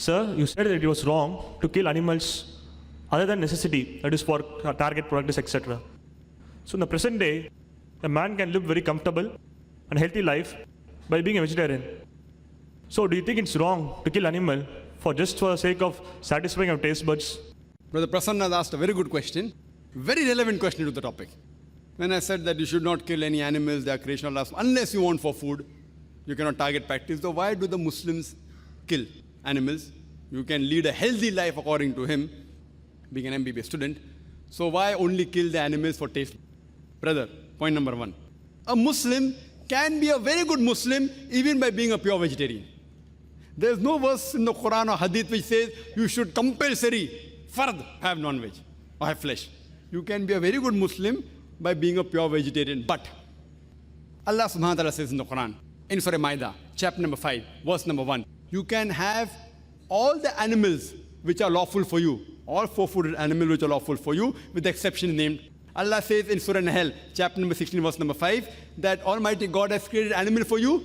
Sir, you said that it was wrong to kill animals other than necessity, that is for target products, etc. So in the present day, a man can live very comfortable and healthy life by being a vegetarian. So do you think it's wrong to kill animal for the sake of satisfying our taste buds? Brother Prasanna has asked a very good question, very relevant question to the topic. When I said that you should not kill any animals, they are creation of Allah, unless you want for food, you cannot target practice. So why do the Muslims kill animals? You can lead a healthy life according to him, being an MBBS student. So why only kill the animals for taste? Brother, point number one. A Muslim can be a very good Muslim even by being a pure vegetarian. There is no verse in the Quran or Hadith which says you should compulsory, fard, have non-veg or have flesh. You can be a very good Muslim by being a pure vegetarian. But Allah subhanahu wa ta'ala says in the Quran, in Surah Maida, chapter number 5, verse number 1, you can have all the animals which are lawful for you, all four-footed animals which are lawful for you, with the exception named. Allah says in Surah Nahl, chapter number 16, verse number 5, that Almighty God has created animal for you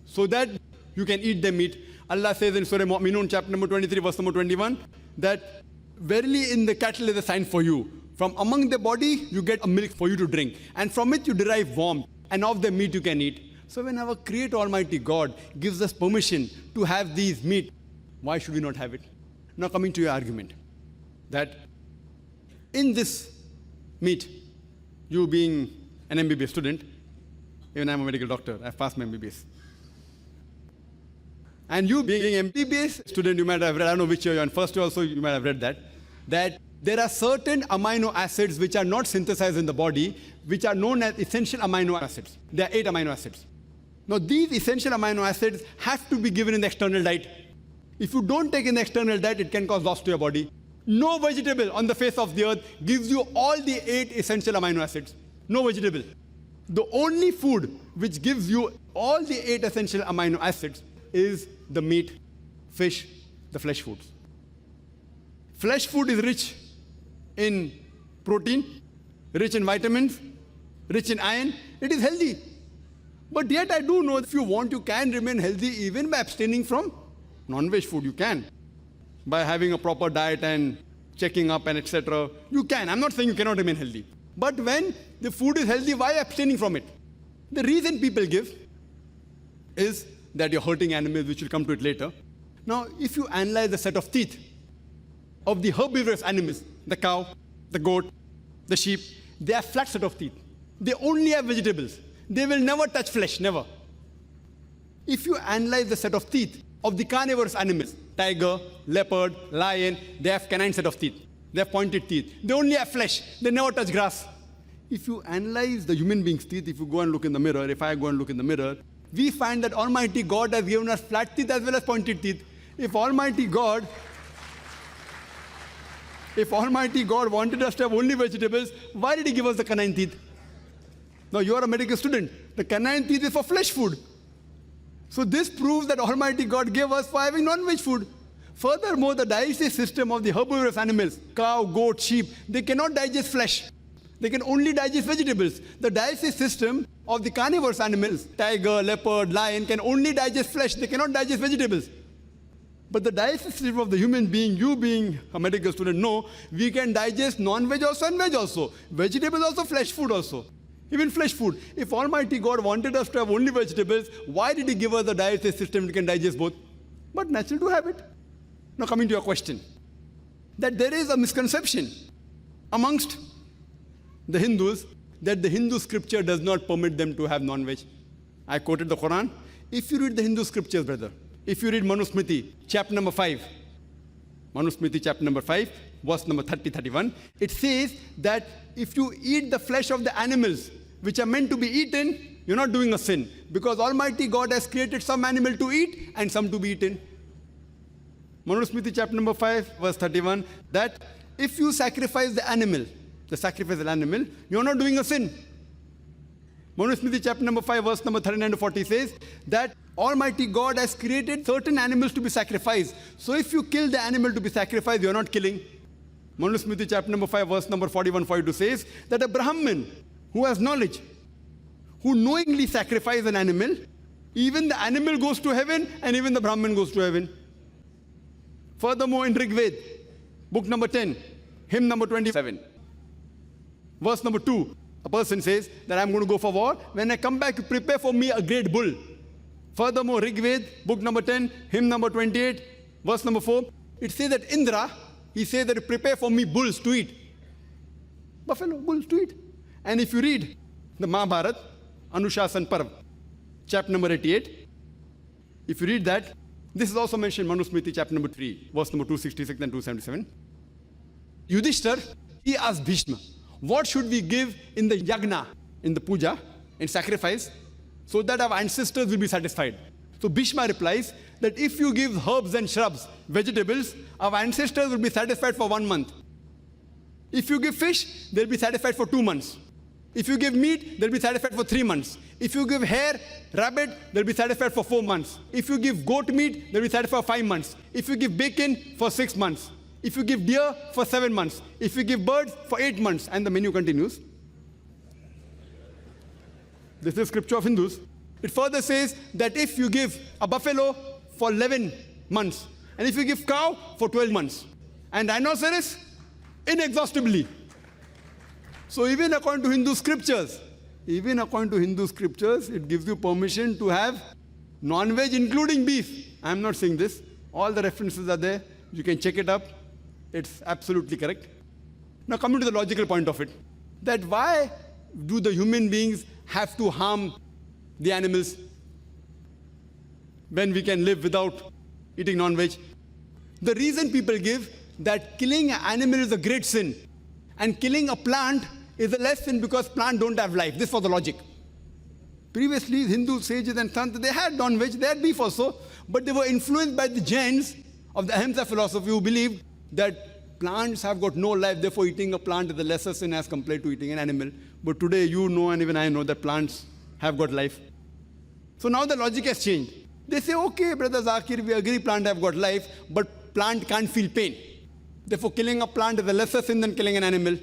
so that you can eat their meat. Allah says in Surah Mu'minun, chapter number 23, verse number 21, that verily in the cattle is a sign for you. From among the body, you get a milk for you to drink. And from it you derive warmth. And of the meat you can eat. So when our Creator Almighty God gives us permission to have these meat, why should we not have it? Now coming to your argument, that in this meat, you being an MBBS student, even I'm a medical doctor, I've passed my MBBS. And you being an MBBS student, you might have read, I don't know which year you're in, first year also you might have read that there are certain amino acids which are not synthesized in the body, which are known as essential amino acids. There are 8 amino acids. Now these essential amino acids have to be given in the external diet. If you don't take in the external diet, it can cause loss to your body. No vegetable on the face of the earth gives you all the 8 essential amino acids. No vegetable. The only food which gives you all the 8 essential amino acids is the meat, fish, the flesh foods. Flesh food is rich in protein, rich in vitamins, rich in iron. It is healthy. But yet I do know if you want, you can remain healthy even by abstaining from non-veg food. You can. By having a proper diet and checking up and etc. You can. I'm not saying you cannot remain healthy. But when the food is healthy, why abstaining from it? The reason people give is that you're hurting animals, which will come to it later. Now, if you analyze the set of teeth of the herbivorous animals, the cow, the goat, the sheep, they have flat set of teeth. They only have vegetables. They will never touch flesh, never. If you analyze the set of teeth of the carnivorous animals, tiger, leopard, lion, they have canine set of teeth. They have pointed teeth. They only have flesh. They never touch grass. If you analyze the human being's teeth, if you go and look in the mirror, if I go and look in the mirror, we find that Almighty God has given us flat teeth as well as pointed teeth. If Almighty God wanted us to have only vegetables, why did He give us the canine teeth? Now you are a medical student. The canine teeth is for flesh food. So this proves that Almighty God gave us for having non-veg food. Furthermore, the digestive system of the herbivorous animals, cow, goat, sheep, they cannot digest flesh. They can only digest vegetables. The digestive system of the carnivorous animals, tiger, leopard, lion, can only digest flesh. They cannot digest vegetables. But the digestive system of the human being, you being a medical student, know we can digest non-veg also and veg also. Vegetables also, flesh food also. Even flesh food. If Almighty God wanted us to have only vegetables, why did He give us a digestive system that can digest both? But natural to have it. Now coming to your question, that there is a misconception amongst the Hindus that the Hindu scripture does not permit them to have non-veg. I quoted the Quran. If you read the Hindu scriptures, brother, if you read Manusmriti, chapter number 5, Manusmriti, chapter number 5, verse number 30-31, it says that if you eat the flesh of the animals which are meant to be eaten, you're not doing a sin. Because Almighty God has created some animal to eat and some to be eaten. Manusmriti, chapter number 5, verse 31, that if you sacrifice the animal, the sacrificial animal, you're not doing a sin. Manusmriti, chapter number 5, verse number 39-40 says that Almighty God has created certain animals to be sacrificed. So if you kill the animal to be sacrificed, you're not killing. Manusmriti, chapter number 5, verse number 41-42 says that a Brahmin who has knowledge, who knowingly sacrifices an animal, even the animal goes to heaven and even the Brahmin goes to heaven. Furthermore, in Rig Veda, book number 10, hymn number 27, verse number 2, a person says that I'm going to go for war. When I come back, you prepare for me a great bull. Furthermore, Rig Veda, book number 10, hymn number 28, verse number 4, it says that Indra, he says that you prepare for me bulls to eat. Buffalo, bulls to eat. And if you read the Mahabharata, Anushasan Parv, chapter number 88, if you read that, this is also mentioned in Manusmriti, chapter number 3, verse number 266 and 277. Yudhishthir, he asked Bhishma, what should we give in the yagna, in the puja, in sacrifice, so that our ancestors will be satisfied? So Bhishma replies that if you give herbs and shrubs, vegetables, our ancestors will be satisfied for 1 month. If you give fish, they'll be satisfied for 2 months. If you give meat, they'll be satisfied for 3 months. If you give hare, rabbit, they'll be satisfied for 4 months. If you give goat meat, they'll be satisfied for 5 months. If you give bacon, for 6 months. If you give deer, for 7 months. If you give birds, for 8 months. And the menu continues. This is scripture of Hindus. It further says that if you give a buffalo for 11 months, and if you give cow for 12 months, and rhinoceros, inexhaustibly. So even according to Hindu scriptures, it gives you permission to have non-veg, including beef. I'm not saying this. All the references are there. You can check it up. It's absolutely correct. Now coming to the logical point of it, that why do the human beings have to harm the animals when we can live without eating non-veg? The reason people give that killing an animal is a great sin and killing a plant is a less sin because plants don't have life. This was the logic. Previously, Hindu sages and sants, they had non-veg, they had beef also, but they were influenced by the Jains of the Ahimsa philosophy who believed that plants have got no life, therefore eating a plant is a lesser sin as compared to eating an animal. But today you know and even I know that plants have got life. So now the logic has changed. They say, okay, Brother Zakir, we agree plant have got life, but plant can't feel pain. Therefore killing a plant is a lesser sin than killing an animal.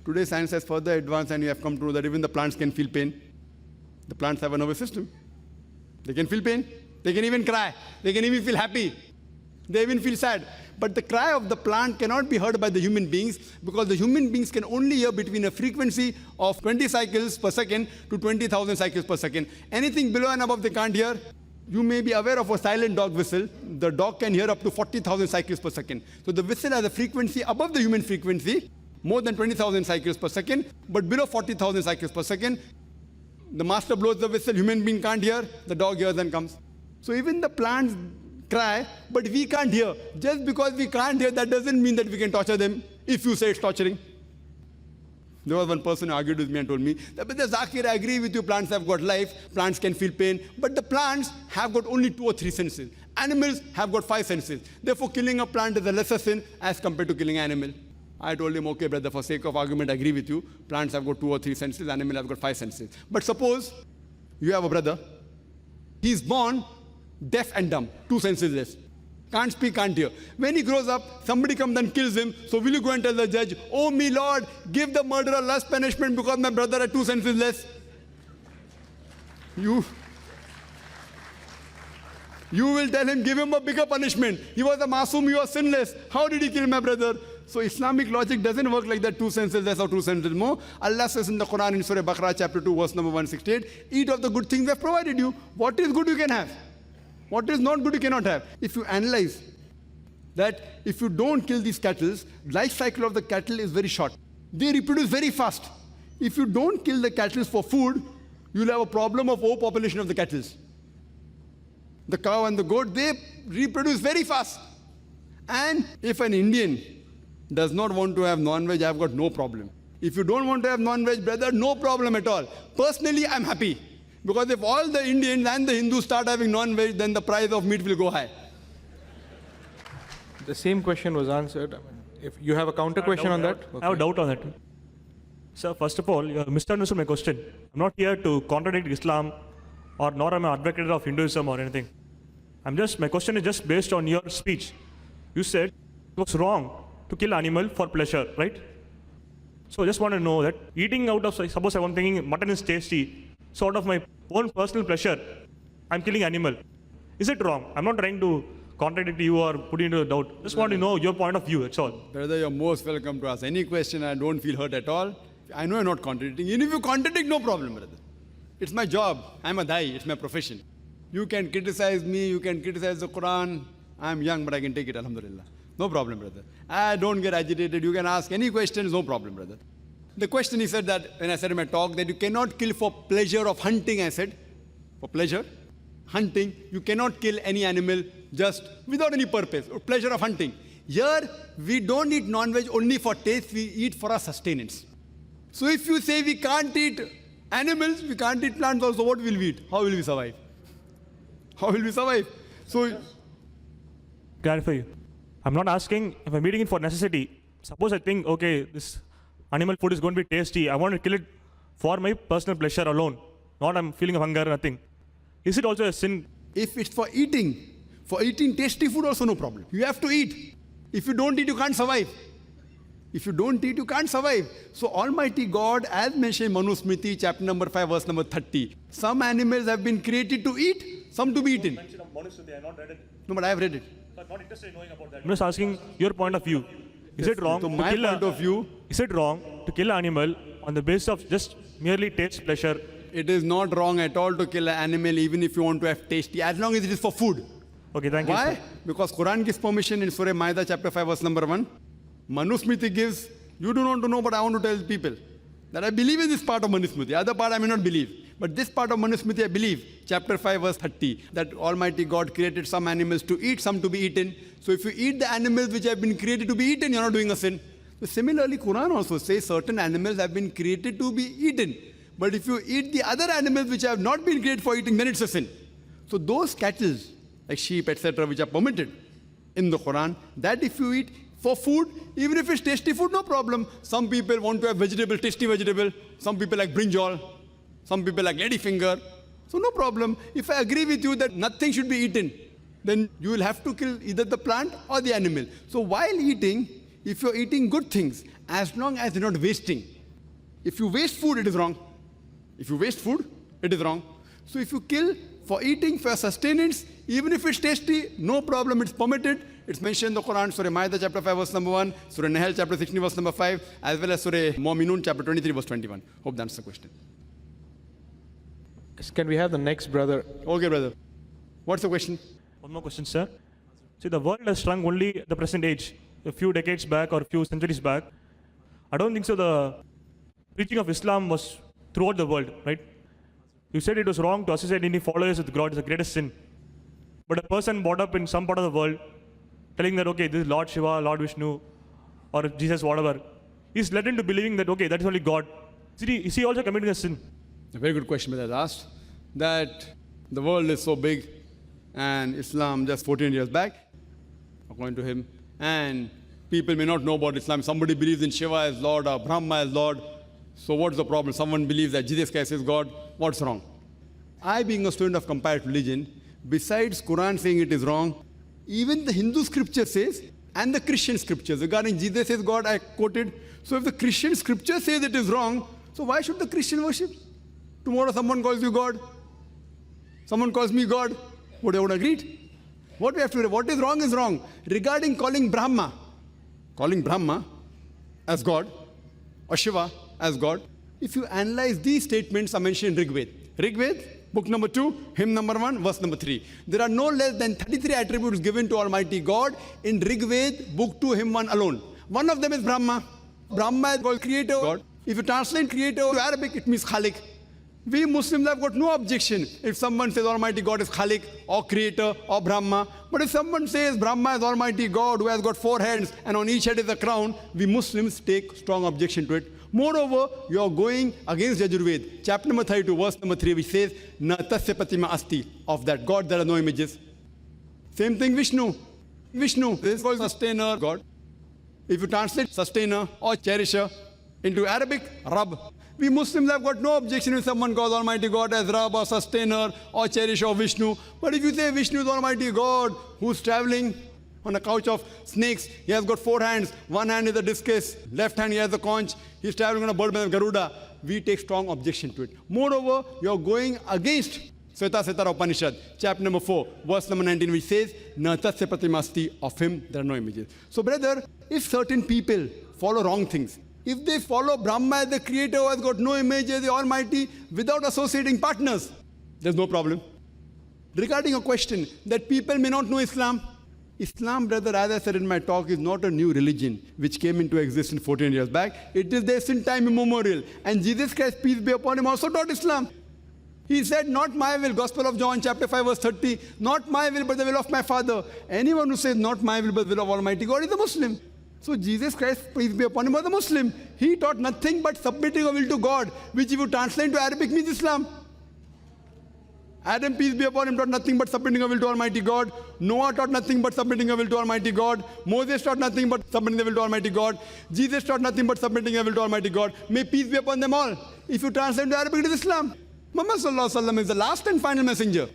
Today science has further advanced and we have come to know that even the plants can feel pain. The plants have a nervous system. They can feel pain. They can even cry. They can even feel happy. They even feel sad. But the cry of the plant cannot be heard by the human beings because the human beings can only hear between a frequency of 20 cycles per second to 20,000 cycles per second. Anything below and above they can't hear. You may be aware of a silent dog whistle. The dog can hear up to 40,000 cycles per second. So the whistle has a frequency above the human frequency, more than 20,000 cycles per second, but below 40,000 cycles per second. The master blows the whistle, human being can't hear, the dog hears and comes. So even the plants cry, but we can't hear. Just because we can't hear, that doesn't mean that we can torture them, if you say it's torturing. There was one person who argued with me and told me, that, but Zakir, I agree with you, plants have got life, plants can feel pain, but the plants have got only 2 or 3 senses. Animals have got 5 senses. Therefore, killing a plant is a lesser sin as compared to killing an animal. I told him, okay, brother, for sake of argument, I agree with you. Plants have got 2 or 3 senses, animals have got 5 senses. But suppose you have a brother, he's born deaf and dumb, 2 senses less. Can't speak, can't hear. When he grows up, somebody comes and kills him. So will you go and tell the judge, oh me Lord, give the murderer less punishment because my brother had 2 senses less? You will tell him, give him a bigger punishment. He was a masoom, he was sinless. How did he kill my brother? So Islamic logic doesn't work like that, 2 senses less or 2 senses more. Allah says in the Quran in Surah Baqarah chapter 2 verse number 168, eat of the good things I have provided you. What is good you can have. What is not good you cannot have. If you analyze that if you don't kill these cattle, life cycle of the cattle is very short. They reproduce very fast. If you don't kill the cattle for food, you'll have a problem of overpopulation of the cattle. The cow and the goat, they reproduce very fast. And if an Indian does not want to have non-veg, I've got no problem. If you don't want to have non-veg, brother, no problem at all. Personally, I'm happy. Because if all the Indians and the Hindus start having non-veg, then the price of meat will go high. The same question was answered. I mean, if you have a counter question on that? I have a doubt on that. Sir, first of all, you have misunderstood my question. I'm not here to contradict Islam or nor am I an advocate of Hinduism or anything. My question is just based on your speech. You said it was wrong to kill animal for pleasure, right? So I just want to know that eating out of, suppose I'm thinking mutton is tasty, sort of my own personal pleasure, I'm killing animal. Is it wrong? I'm not trying to contradict you or put you into doubt. Just want to know your point of view, that's all. Brother, you're most welcome to ask any question. I don't feel hurt at all. I know you're not contradicting. Even if you contradict, no problem, brother. It's my job. I'm a dai. It's my profession. You can criticize me. You can criticize the Quran. I'm young, but I can take it, alhamdulillah. No problem, brother. I don't get agitated. You can ask any questions, no problem, brother. The question he said that, when I said in my talk, that you cannot kill for pleasure of hunting, I said. For pleasure, hunting, you cannot kill any animal just without any purpose, or pleasure of hunting. Here, we don't eat non-veg only for taste, we eat for our sustenance. So if you say we can't eat animals, we can't eat plants also, what will we eat? How will we survive? How will we survive? So, Clarify you. I'm not asking if I'm eating it for necessity. Suppose I think, okay, this animal food is going to be tasty. I want to kill it for my personal pleasure alone. Not I'm feeling of hunger, nothing. Is it also a sin? if it's for eating tasty food also no problem. You have to eat. If you don't eat, you can't survive. If you don't eat, you can't survive. So Almighty God, as mentioned in Manu Smriti, chapter number 5, verse number 30, some animals have been created to eat, some to be eaten. No, but I have read it. I'm just asking your point of view. Is it wrong So to my kill point of view, Is it wrong to kill an animal on the basis of just merely taste pleasure? it is not wrong at all to kill an animal even if you want to have tasty, as long as it is for food. Okay, thank you. Why? Sir. Because Quran gives permission in Surah Maida chapter 5 verse number 1. Manusmriti gives, you do not know, but I want to tell people that I believe in this part of Manusmriti. The other part I may not believe. But this part of Manusmriti I believe, chapter 5 verse 30, that Almighty God created some animals to eat, some to be eaten. So if you eat the animals which have been created to be eaten, you're not doing a sin. So similarly, Quran also says certain animals have been created to be eaten. But if you eat the other animals which have not been created for eating, then it's a sin. So those cattle, like sheep, etc., which are permitted in the Quran, that if you eat for food, even if it's tasty food, no problem. Some people want to have vegetable, tasty vegetable. Some people like brinjal. Some people like ladyfinger. So no problem. If I agree with you that nothing should be eaten, then you will have to kill either the plant or the animal. So while eating, if you're eating good things, as long as you're not wasting. If you waste food, it is wrong. If you waste food, it is wrong. So if you kill for eating, for sustenance, even if it's tasty, no problem, it's permitted. It's mentioned in the Quran, Surah Maida chapter 5 verse number 1, Surah Nahl chapter 16 verse number 5, as well as Surah Mu'minun chapter 23 verse 21. Hope that answers the question. Can we have the next brother? Okay, brother. What's the question? One more question, sir. See, the world has shrunk only at the present age. A few decades back or a few centuries back, I don't think so. The preaching of Islam was throughout the world, right? You said it was wrong to associate any followers with God is the greatest sin. But a person brought up in some part of the world telling that, okay, this is Lord Shiva, Lord Vishnu, or Jesus, whatever, he's led into believing that, okay, that is only God. Is he also committing a sin? A very good question that I asked. That the world is so big and Islam just 14 years back, according to him, and people may not know about Islam. Somebody believes in Shiva as Lord or Brahma as Lord. So what's the problem? Someone believes that Jesus Christ is God. What's wrong? I, being a student of comparative religion, besides Quran saying it is wrong, even the Hindu scripture says, and the Christian scriptures regarding Jesus is God, I quoted. So if the Christian scripture says it is wrong, so why should the Christian worship? Tomorrow someone calls you God. Someone calls me God. Would I agree? What we have to do, what is wrong. Regarding calling Brahma as God, or Shiva as God, if you analyze these statements are mentioned in Rig Veda, book number 2, hymn number 1, verse number 3. There are no less than 33 attributes given to Almighty God in Rig Veda, book 2, hymn 1 alone. One of them is Brahma. Brahma is called creator God. If you translate creator to Arabic, it means Khalik. We Muslims have got no objection if someone says Almighty God is Khalik or creator or Brahma. But if someone says Brahma is Almighty God who has got 4 hands and on each head is a crown, we Muslims take strong objection to it. Moreover, you are going against Yajurved, chapter number 32, verse number 3, which says, Na tasya pratima asti, of that God there are no images. Same thing Vishnu. Vishnu is called sustainer God. If you translate sustainer or cherisher into Arabic, Rabb. We Muslims have got no objection if someone calls Almighty God as Rabb or sustainer or cherisher or Vishnu. But if you say Vishnu is Almighty God who's traveling on a couch of snakes, he has got 4 hands, one hand is a discus, left hand he has a conch, he's traveling on a bird of Garuda, we take strong objection to it. Moreover, you're going against Sweta Setara Upanishad, chapter number 4, verse number 19, which says, Na tasya pratimasti, of him there are no images. So brother, if certain people follow wrong things, if they follow Brahma as the creator who has got no image as the Almighty without associating partners, there's no problem. Regarding a question that people may not know Islam, Islam, brother, as I said in my talk, is not a new religion which came into existence 14 years back. It is there since time immemorial. And Jesus Christ, peace be upon him, also taught Islam. He said, not my will, Gospel of John, chapter 5, verse 30, not my will, but the will of my Father. Anyone who says, not my will, but the will of Almighty God is a Muslim. So Jesus Christ, peace be upon him, was a Muslim. He taught nothing but submitting a will to God, which if you translate into Arabic means Islam. Adam, peace be upon him, taught nothing but submitting a will to Almighty God. Noah taught nothing but submitting a will to Almighty God. Moses taught nothing but submitting the will to Almighty God. Jesus taught nothing but submitting a will to Almighty God. May peace be upon them all. If you translate into Arabic, it is Islam. Muhammad sallallahu alaihi wasallam is the last and final messenger.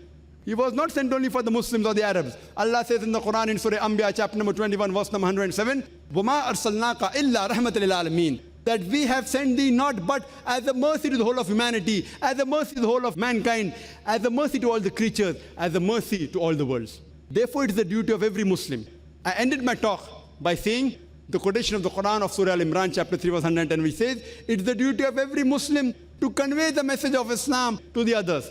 He was not sent only for the Muslims or the Arabs. Allah says in the Quran in Surah Anbiya, chapter number 21, verse number 107, وَمَا أَرْسَلْنَاكَ إِلَّا رَحْمَةً لِلْعَالَمِينَ, that we have sent thee not but as a mercy to the whole of humanity, as a mercy to the whole of mankind, as a mercy to all the creatures, as a mercy to all the worlds. Therefore, it is the duty of every Muslim. I ended my talk by saying the quotation of the Quran of Surah Al-Imran, chapter 3, verse 110, which says, it's the duty of every Muslim to convey the message of Islam to the others.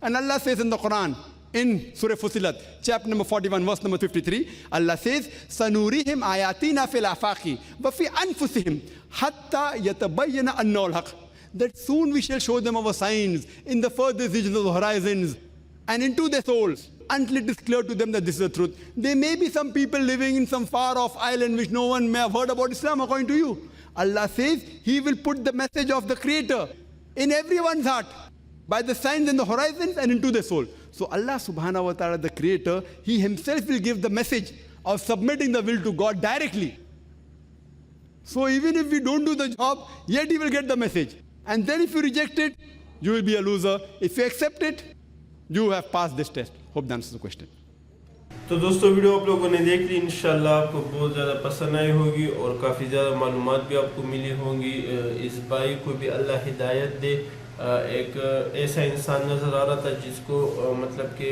And Allah says in the Quran, in Surah Fusilat, chapter number 41, verse number 53, Allah says, سَنُورِهِمْ آيَاتِنَا فِي الْآفَاقِ وَفِي أَنفُسِهِمْ حَتَّى يَتَبَيَّنَ أَنَّهُ الْحَقُّ, that soon we shall show them our signs in the furthest regions of the horizons and into their souls, until it is clear to them that this is the truth. There may be some people living in some far-off island which no one may have heard about Islam according to you. Allah says He will put the message of the Creator in everyone's heart by the signs in the horizons and into the soul. So Allah subhanahu wa ta'ala, the Creator, He Himself will give the message of submitting the will to God directly. So even if we don't do the job, yet He will get the message. And then if you reject it, you will be a loser. If you accept it, you have passed this test. Hope that answers the question. तो दोस्तों video आप लोगों ने देख ली, इंशाल्लाह आपको बहुत ज़्यादा पसंद आई होगी और काफ़ी ज़्यादा मालूमात भी आपको मिली होंगी। इस भाई को भी अल्लाह हिदायत दे। एक ऐसा इंसान नज़र आ रहा था जिसको मतलब कि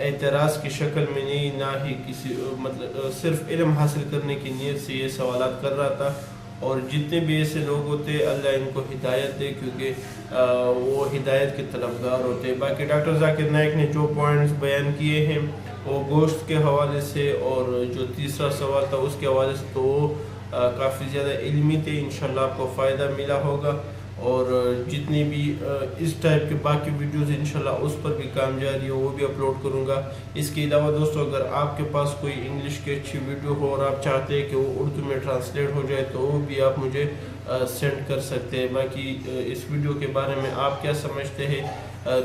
एतराज़ की शक्ल में नहीं, ना ही किसी मतलब सिर्फ इल्म हासिल करने की नीयत से ये सवालात कर रहा था। और जितने भी ऐसे लोग होते हैं अल्लाह इनको हिदायत दे, क्योंकि वो हिदायत के तलबगार होते हैं। बाकी डॉक्टर जाकिर नाइक ने जो पॉइंट्स बयान किए हैं वो गोश्त के हवाले से और जो तीसरा सवाल था उसके हवाले से, तो वो काफ़ी ज़्यादा इल्मी थे। इंशाल्लाह आपको फ़ायदा मिला होगा। और जितनी भी इस टाइप के बाकी वीडियोज़ इंशाल्लाह उस पर भी काम जारी है, वो भी अपलोड करूँगा। इसके अलावा दोस्तों अगर आपके पास कोई इंग्लिश की अच्छी वीडियो हो और आप चाहते हैं कि वो उर्दू में ट्रांसलेट हो जाए तो वो भी आप मुझे सेंड कर सकते हैं। बाकी इस वीडियो के बारे में आप क्या समझते हैं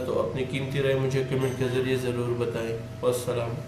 तो अपनी कीमती राय मुझे कमेंट के ज़रिए ज़रूर बताएँ। वस्सलाम।